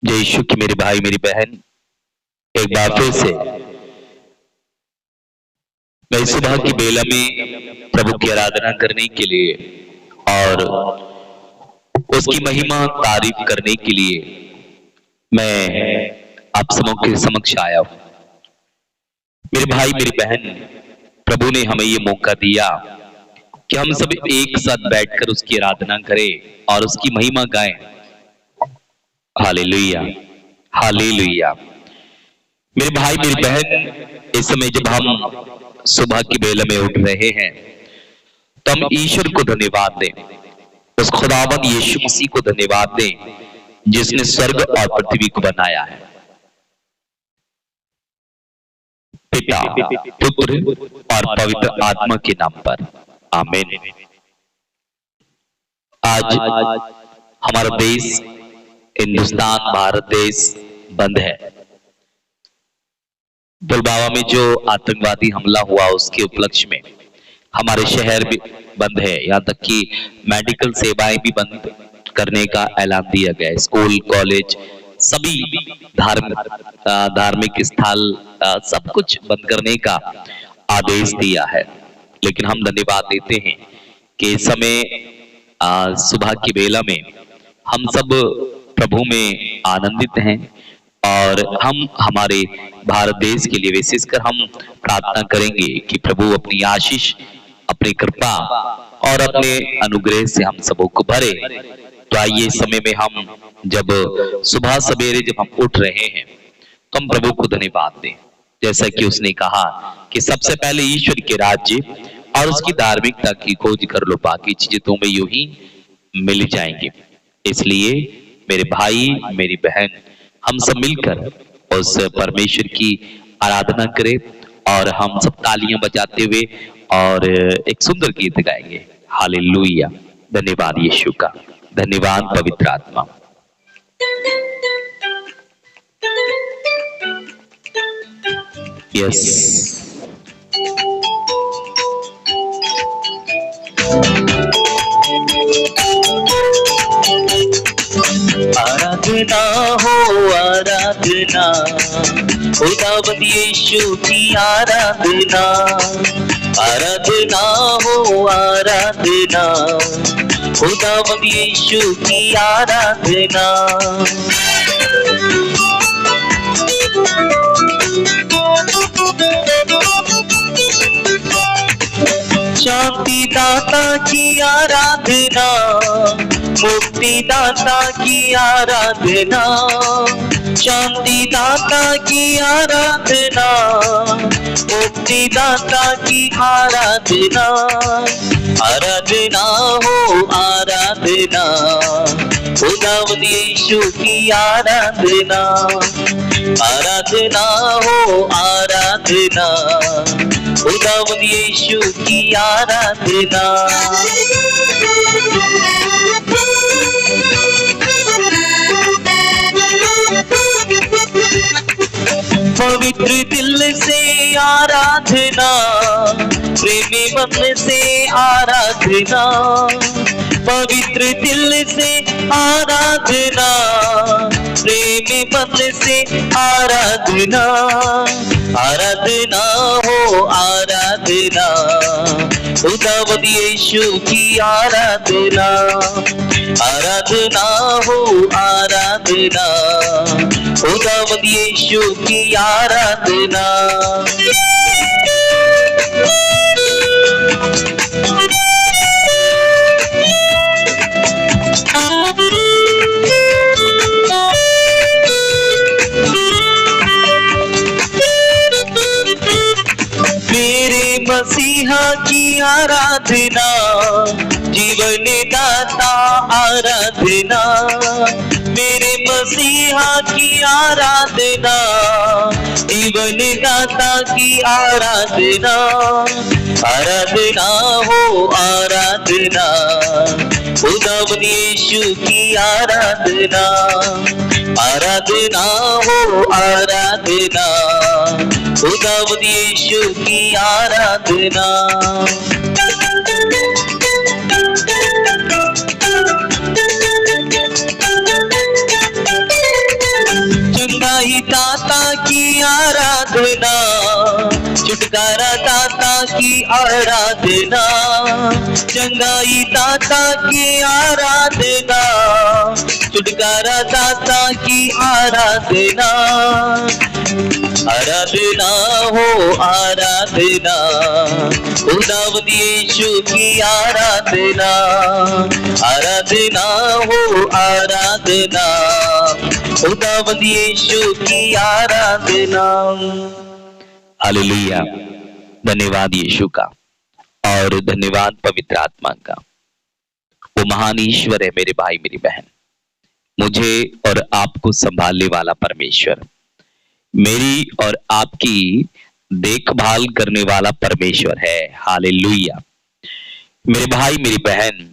जय यीशु की मेरे भाई मेरी बहन, एक बार फिर से मैं सुबह की बेला में प्रभु की आराधना करने के लिए और उसकी महिमा तारीफ करने के लिए मैं आप सबों के समक्ष आया हूं। मेरे भाई मेरी बहन, प्रभु ने हमें ये मौका दिया कि हम सब एक साथ बैठकर उसकी आराधना करें और उसकी महिमा गाएं। Hallelujah, hallelujah. मेरे भाई मेरी बहन, इस समय जब हम सुबह की बेला में उठ रहे हैं तो हम ईश्वर को धन्यवाद दें, उस खुदावंद यीशु मसीह को धन्यवाद दें जिसने स्वर्ग और पृथ्वी को बनाया है। पिता, पुत्र और पवित्र आत्मा के नाम पर आमीन। आज हमारा देश, हिंदुस्तान, भारत देश बंद है। पुलवामा में जो आतंकवादी हमला हुआ उसके उपलक्ष्य में हमारे शहर भी बंद है, यहाँ तक कि मेडिकल सेवाएं भी बंद करने का ऐलान दिया गया है। स्कूल, कॉलेज, सभी धार्मिक स्थल सब कुछ बंद करने का आदेश दिया है। लेकिन हम धन्यवाद देते हैं कि इस समय सुबह की बेला में हम सब प्रभु में आनंदित हैं और हम हमारे भारत देश के लिए विशेषकर हम प्रार्थना करेंगे कि प्रभु अपनी आशीष, अपनी कृपा और अपने अनुग्रह से हम सबों को भरे। तो आइए इस समय में हम जब सुबह सवेरे जब हम उठ रहे हैं तो हम प्रभु को धन्यवाद दें, जैसा कि उसने कहा कि सबसे पहले ईश्वर के राज्य और उसकी धार्मिकता की खोज कर लो, बाकी चीजें तुम्हें यूं ही मिल जाएंगी। इसलिए मेरे भाई मेरी बहन, हम सब मिलकर उस परमेश्वर की आराधना करें और हम सब तालियां बजाते हुए और एक सुंदर गीत गाएंगे। हालेलुया। धन्यवाद यीशु का, धन्यवाद पवित्र आत्मा। यस, आराधना हो आराधना, खुदावंद यीशु की आराधना। आराधना हो आराधना, खुदावंद यीशु की आराधना। शांति दाता की आराधना, मुक्ति दाता की आराधना। शांति दाता की आराधना, मुक्ति दाता की आराधना। आराधना हो आराधना, खुदावंद यीशु की आराधना। आराधना हो आराधना, खुदावंद यीशु की आराधना। पवित्र दिल से आराधना, प्रेमी मन से आराधना। पवित्र दिल से आराधना, प्रेमी मन से आराधना। आराधना हो आराधना, खुदावंद यीशु की आराधना। आराधना हो आराधना, खुदावंद यीशु की आराधना। मेरे मसीहा की आराधना, जीवन दाता आराधना। मेरे मसीहा की आराधना, जीवन दाता की आराधना। आराधना हो आराधना, खुदावंद यीशु की आराधना। आराधना हो आराधना, खुदावंद यीशु की आराधना। की आराधना, चंगाई दाता की आराधना, छुटकारा दाता की आराधना, आराधना हो आराधना, खुदावंद यीशु की आराधना, आराधना हो आराधना, खुदावंद यीशु की आराधना। हालेलुया। धन्यवाद यीशु का और धन्यवाद पवित्र आत्मा का। वो महान ईश्वर है मेरे भाई मेरी बहन, मुझे और आपको संभालने वाला परमेश्वर, मेरी और आपकी देखभाल करने वाला परमेश्वर है। हालेलुया। मेरे भाई मेरी बहन,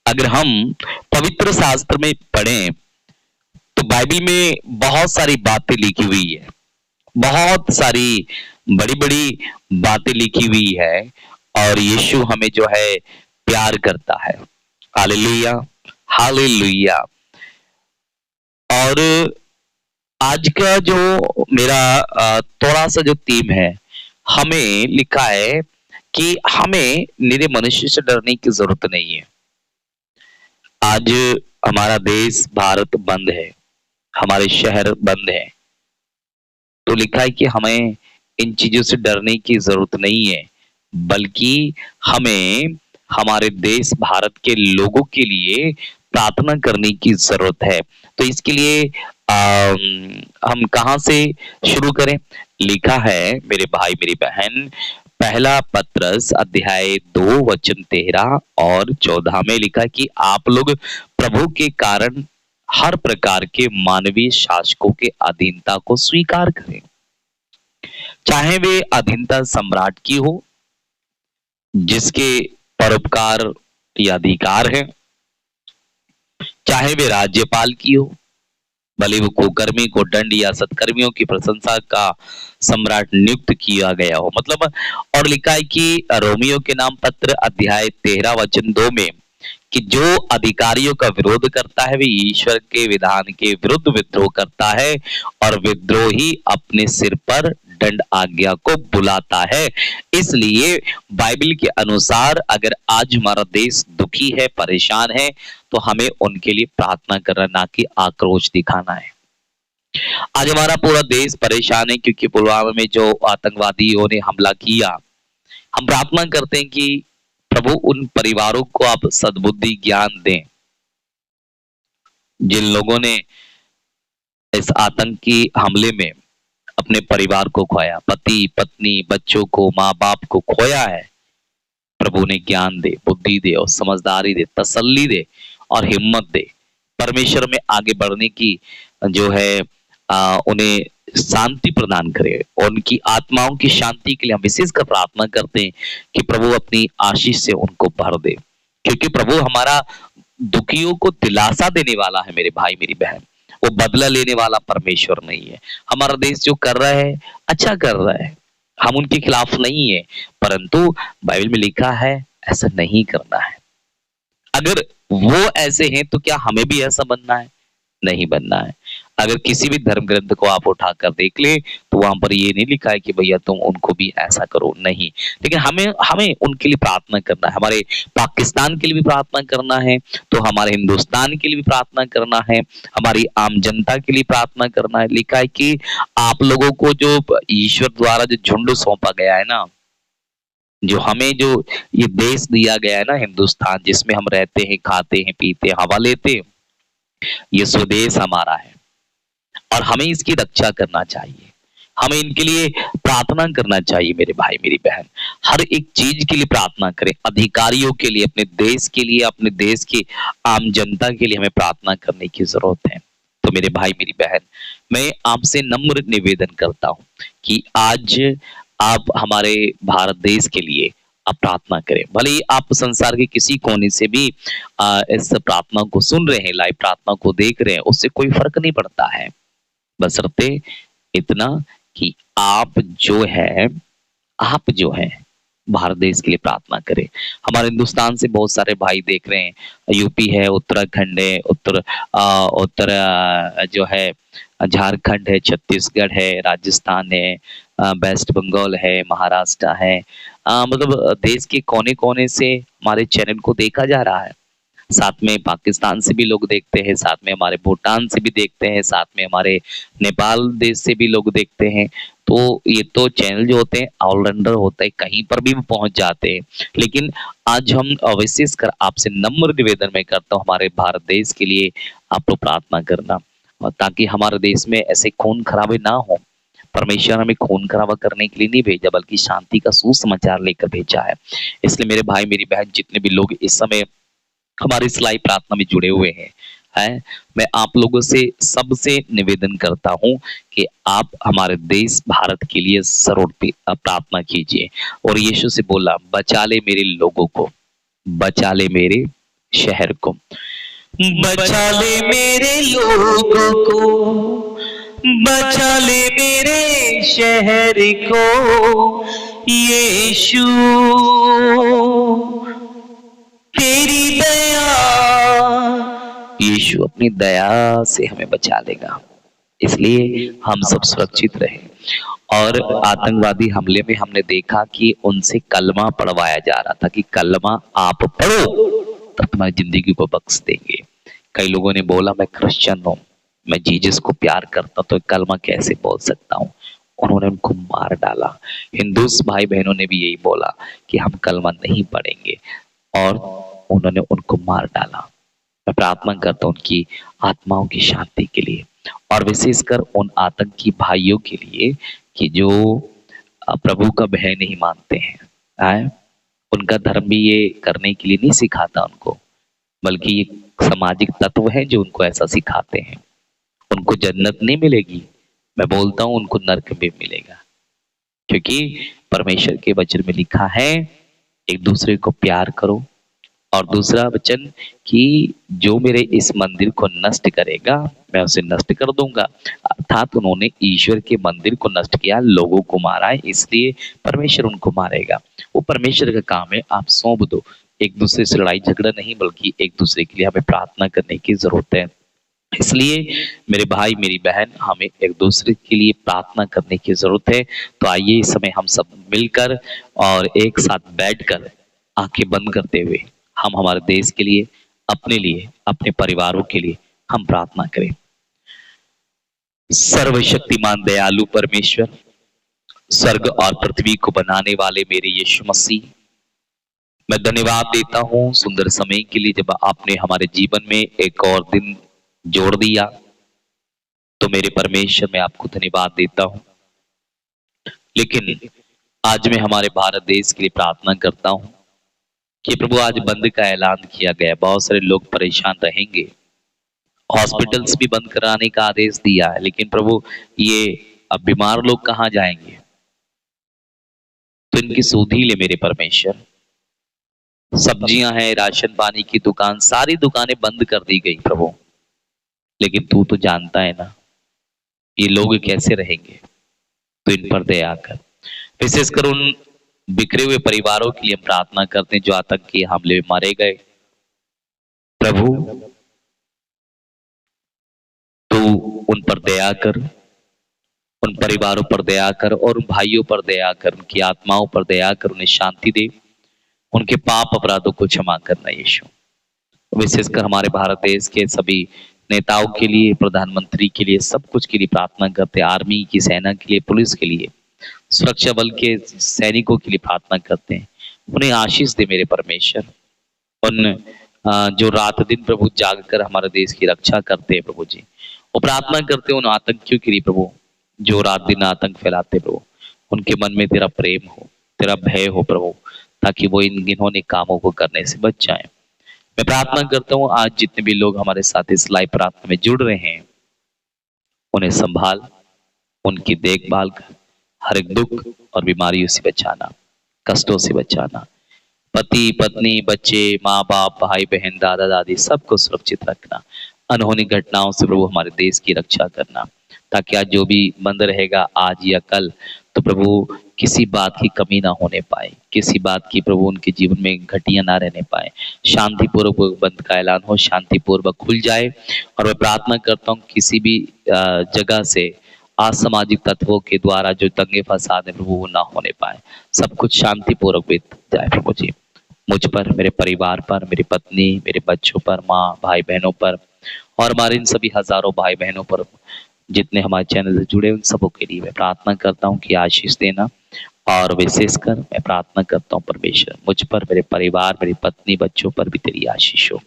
अगर हम पवित्र शास्त्र में पढ़ें तो बाइबल में बहुत सारी बातें लिखी हुई है, बहुत सारी बड़ी बड़ी बातें लिखी हुई है और यीशु हमें जो है प्यार करता है। Hallelujah, hallelujah. और आज का जो मेरा थोड़ा सा जो थीम है, हमें लिखा है कि हमें निरे मनुष्य से डरने की जरूरत नहीं है। आज हमारा देश भारत बंद है, हमारे शहर बंद है, तो लिखा है कि हमें इन चीजों से डरने की जरूरत नहीं है, बल्कि हमें हमारे देश भारत के लोगों के लिए प्रार्थना करने की जरूरत है। तो इसके लिए हम कहां से शुरू करें? लिखा है मेरे भाई मेरी बहन, पहला पत्रस अध्याय 2 वचन 13 और 14 में लिखा कि आप लोग प्रभु के कारण हर प्रकार के मानवीय शासकों के अधीनता को स्वीकार करें, चाहे वे अधीनता सम्राट की हो जिसके परोपकार या अधिकार है, चाहे वे राज्यपाल की हो, भले वो कुकर्मी को दंड या सत्कर्मियों की प्रशंसा का सम्राट नियुक्त किया गया हो। मतलब और लिखा है कि रोमियो के नाम पत्र अध्याय 13 वचन 2 में कि जो अधिकारियों का विरोध करता है वे ईश्वर के विधान के विरुद्ध विद्रोह करता है और विद्रोही अपने सिर पर दंड आज्ञा को बुलाता है। इसलिए बाइबल के अनुसार अगर आज हमारा देश दुखी है, परेशान है, तो हमें उनके लिए प्रार्थना करना, ना कि आक्रोश दिखाना है। आज हमारा पूरा देश परेशान है क्योंकि पुलवामा में जो आतंकवादियों ने हमला किया। हम प्रार्थना करते हैं कि प्रभु उन परिवारों को आप सद्बुद्धि ज्ञान दें जिन लोगों ने इस आतंकी हमले में अपने परिवार को खोया, पति पत्नी बच्चों को माँ बाप को खोया है। प्रभु ने ज्ञान दे, बुद्धि दे और समझदारी दे, तसल्ली दे और हिम्मत दे, परमेश्वर में आगे बढ़ने की जो है उन्हें शांति प्रदान करे। और उनकी आत्माओं की शांति के लिए हम विशेषकर प्रार्थना करते हैं कि प्रभु अपनी आशीष से उनको भर दे, क्योंकि प्रभु हमारा दुखियों को दिलासा देने वाला है। मेरे भाई मेरी बहन, वो बदला लेने वाला परमेश्वर नहीं है। हमारा देश जो कर रहा है अच्छा कर रहा है, हम उनके खिलाफ नहीं है, परंतु बाइबल में लिखा है ऐसा नहीं करना है। अगर वो ऐसे हैं तो क्या हमें भी ऐसा बनना है? नहीं बनना है। अगर किसी भी धर्म ग्रंथ को आप उठाकर देख ले तो वहां पर ये नहीं लिखा है कि भैया तुम उनको भी ऐसा करो, नहीं। लेकिन हमें उनके लिए प्रार्थना करना है। हमारे पाकिस्तान के लिए भी प्रार्थना करना है, तो हमारे हिंदुस्तान के लिए भी प्रार्थना करना है, हमारी आम जनता के लिए प्रार्थना करना है। लिखा है कि आप लोगों को जो ईश्वर द्वारा जो झुंड सौंपा गया है ना, जो हमें जो ये देश दिया गया है ना हिंदुस्तान, जिसमें हम रहते हैं, खाते हैं, पीते हैं, हवा लेते हैं, ये स्वदेश हमारा है और हमें इसकी रक्षा करना चाहिए। हमें इनके लिए प्रार्थना करना चाहिए। मेरे भाई मेरी बहन, हर एक चीज के लिए प्रार्थना करें, अधिकारियों के लिए, अपने देश के लिए, अपने देश की आम जनता के लिए हमें प्रार्थना करने की जरूरत है। तो मेरे भाई मेरी बहन, मैं आपसे नम्र निवेदन करता हूं कि आज आप हमारे भारत देश के लिए आप प्रार्थना करें। भले ही आप संसार के किसी कोने से भी इस प्रार्थना को सुन रहे हैं, लाइव प्रार्थना को देख रहे हैं, उससे कोई फर्क नहीं पड़ता है, बशर्ते इतना कि आप जो है भारत देश के लिए प्रार्थना करें। हमारे हिंदुस्तान से बहुत सारे भाई देख रहे हैं, यूपी है, उत्तराखंड है, उत्तर जो है झारखंड है, छत्तीसगढ़ है, राजस्थान है, वेस्ट बंगाल है, महाराष्ट्र है, मतलब देश के कोने कोने से हमारे चैनल को देखा जा रहा है। साथ में पाकिस्तान से भी लोग देखते हैं, साथ में हमारे भूटान से भी देखते हैं, साथ में हमारे नेपाल देश से भी लोग देखते हैं। तो ये तो चैनल जो होते हैं ऑलराउंडर होता है, कहीं पर भी वो पहुंच जाते हैं। लेकिन आज हम विशेषकर आपसे नम्र निवेदन में करता हूँ हमारे भारत देश के लिए आप लोग प्रार्थना करना, और ताकि हमारे देश में ऐसे खून खराबे ना हो। परमेश्वर हमें खून खराबा करने के लिए नहीं भेजा, बल्कि शांति का सुसमाचार लेकर भेजा है। इसलिए मेरे भाई मेरी बहन जितने भी लोग इस समय हमारी इस लाइव प्रार्थना में जुड़े हुए हैं, मैं आप लोगों से सबसे निवेदन करता हूं कि आप हमारे देश भारत के लिए सर्वोपरि प्रार्थना कीजिए। और यीशु से बोला, बचा ले मेरे लोगों को, बचा ले मेरे शहर को, बचा ले मेरे लोगों को, बचा ले मेरे शहर को, यीशु तेरी दया। यीशु अपनी दया से हमें बचा लेगा, इसलिए हम सब सुरक्षित रहें। और आतंकवादी हमले में हमने देखा कि उनसे कलमा पढ़वाया जा रहा था कि कलमा आप पढ़ो तो तुम्हारी जिंदगी को बख्श देंगे। कई लोगों ने बोला मैं क्रिश्चियन हूँ, मैं जीसस को प्यार करता तो कलमा कैसे बोल सकता हूँ। उन्होंने उनको मार डाला। हिंदू भाई बहनों ने भी यही बोला कि हम कलमा नहीं पढ़ेंगे, और उन्होंने उनको मार डाला। मैं प्रार्थना करता हूँ उनकी आत्माओं की शांति के लिए, और विशेषकर उन आतंकी भाइयों के लिए कि जो प्रभु का भय नहीं मानते हैं। उनका धर्म भी ये करने के लिए नहीं सिखाता उनको, बल्कि ये सामाजिक तत्व है जो उनको ऐसा सिखाते हैं। उनको जन्नत नहीं मिलेगी, मैं बोलता हूँ उनको नरक भी मिलेगा, क्योंकि परमेश्वर के वचन में लिखा है एक दूसरे को प्यार करो, और दूसरा वचन कि जो मेरे इस मंदिर को नष्ट करेगा मैं उसे नष्ट कर दूंगा। अर्थात उन्होंने ईश्वर के मंदिर को नष्ट किया, लोगों को मारा है, इसलिए परमेश्वर उनको मारेगा। वो परमेश्वर का काम है, आप सौंप दो। एक दूसरे से लड़ाई झगड़ा नहीं, बल्कि एक दूसरे के लिए हमें प्रार्थना करने की जरूरत है। इसलिए मेरे भाई मेरी बहन, हमें एक दूसरे के लिए प्रार्थना करने की जरूरत है। तो आइए इस समय हम सब मिलकर और एक साथ बैठकर आंखें बंद करते हुए हम हमारे देश के लिए, अपने लिए, अपने परिवारों के लिए हम प्रार्थना करें। सर्वशक्तिमान दयालु परमेश्वर, स्वर्ग और पृथ्वी को बनाने वाले मेरे यीशु मसीह, मैं धन्यवाद देता हूँ सुंदर समय के लिए। जब आपने हमारे जीवन में एक और दिन जोड़ दिया, तो मेरे परमेश्वर मैं आपको धन्यवाद देता हूँ। लेकिन आज मैं हमारे भारत देश के लिए प्रार्थना करता हूँ कि प्रभु आज बंद का ऐलान किया गया, बहुत सारे लोग परेशान रहेंगे, हॉस्पिटल्स भी बंद कराने का आदेश दिया है। लेकिन प्रभु ये अब बीमार लोग कहाँ जाएंगे, तो इनकी सुधि ले मेरे परमेश्वर। सब्जियां हैं, राशन पानी की दुकान, सारी दुकानें बंद कर दी गई प्रभु, लेकिन तू तो जानता है ना ये लोग कैसे रहेंगे, तो इन पर दया कर। विशेषकर उन बिखरे हुए परिवारों के लिए हम प्रार्थना करते हैं जो आतंकी हमले में मारे गए। प्रभु तू उन पर दया कर, उन परिवारों पर दया कर, और उन भाइयों पर दया कर, उनकी आत्माओं पर दया कर, उन्हें शांति दे, उनके पाप अपराधों को क्षमा करना यीशु। विशेषकर हमारे भारत देश के सभी नेताओं के लिए, प्रधानमंत्री के लिए, सब कुछ के लिए प्रार्थना करते हैं। आर्मी की, सेना के लिए, पुलिस के लिए, सुरक्षा बल के सैनिकों के लिए प्रार्थना करते हैं। उन्हें आशीष दे मेरे परमेश्वर। उन जो रात दिन प्रभु जाग कर हमारे देश की रक्षा करते हैं प्रभु जी, वो प्रार्थना करते हैं उन आतंकियों के लिए प्रभु, जो रात दिन आतंक फैलाते प्रभु, उनके मन में तेरा प्रेम हो, तेरा भय हो प्रभु, ताकि वो इन गिनौने कामों को करने से बच जाए। मैं प्रार्थना करता हूँ आज जितने भी लोग हमारे साथ इस लाइव प्रार्थना में जुड़ रहे हैं, उन्हें संभाल, उनकी देखभाल कर, हर एक दुख और बीमारियों से बचाना, कष्टों से बचाना, पति पत्नी, बच्चे, माँ बाप, भाई बहन, दादा दादी, सबको सुरक्षित रखना। अनहोनी घटनाओं से प्रभु हमारे देश की रक्षा करना, ताकि आज जो भी बंद रहेगा आज या कल, तो प्रभु किसी बात की कमी ना होने पाए, किसी बात की प्रभु उनके जीवन में घटिया ना रहने पाए। शांतिपूर्वक बंद का ऐलान हो, शांतिपूर्वक खुल जाए। और मैं प्रार्थना करता हूँ किसी भी जगह से असामाजिक तत्वों के द्वारा जो दंगे फसाद है वो ना होने पाए, सब कुछ शांतिपूर्वक बीत जाए प्रभु जी। मुझ पर, मेरे परिवार पर, मेरी पत्नी, मेरे बच्चों पर, माँ, भाई बहनों पर और हमारे इन सभी हजारों भाई बहनों पर, जितने हमारे चैनल से जुड़े उन सबों के लिए मैं प्रार्थना करता हूँ कि आशीष देना। और विशेषकर मैं प्रार्थना करता हूँ परमेश्वर, मुझ पर, मेरे परिवार, मेरी पत्नी, बच्चों पर भी तेरी आशीष हो।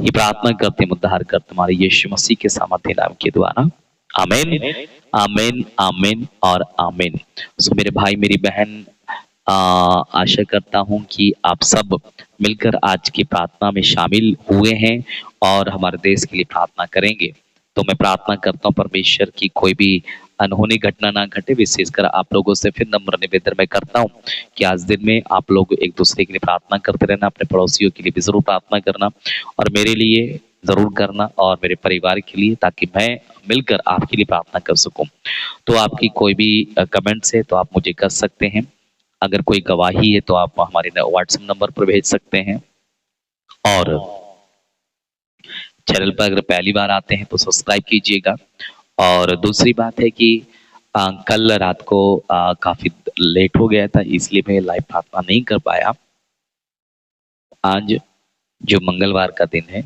ये प्रार्थना करते उद्धार करते हमारे यीशु मसीह के सामर्थ्य नाम के द्वारा, आमीन, आमीन, आमीन और आमीन। सो मेरे भाई, मेरी बहन, आशा करता हूं कि आप सब मिलकर आज की प्रार्थना में शामिल हुए हैं और हमारे देश के लिए प्रार्थना करेंगे। तो मैं प्रार्थना करता हूं परमेश्वर की कोई भी अनहोनी घटना ना घटे। विशेषकर आप लोगों से फिर नम्र निवेदन मैं करता हूं कि आज दिन में आप लोग एक दूसरे के लिए प्रार्थना करते रहना, अपने पड़ोसियों के लिए भी जरूर प्रार्थना करना और मेरे लिए जरूर करना और मेरे परिवार के लिए, ताकि मैं मिलकर आपके लिए प्रार्थना कर सकूं। तो आपकी कोई भी कमेंट्स है तो आप मुझे कर सकते हैं। अगर कोई गवाही है तो आप हमारे व्हाट्सएप नंबर पर भेज सकते हैं। और चैनल पर अगर पहली बार आते हैं तो सब्सक्राइब कीजिएगा। और दूसरी बात है कि कल रात को काफी लेट हो गया था, इसलिए मैं लाइव प्रार्थना नहीं कर पाया। आज जो मंगलवार का दिन है,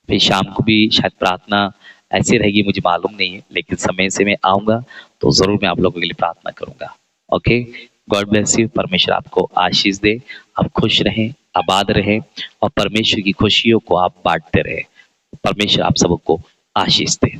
फिर शाम को भी शायद प्रार्थना ऐसी रहेगी, मुझे मालूम नहीं है, लेकिन समय से मैं आऊंगा तो जरूर मैं आप लोगों के लिए प्रार्थना करूंगा। Okay, God bless you. परमेश्वर आपको आशीष दे, आप खुश रहें, आबाद रहें और परमेश्वर की खुशियों को आप बांटते रहें। परमेश्वर आप सबको आशीष दे।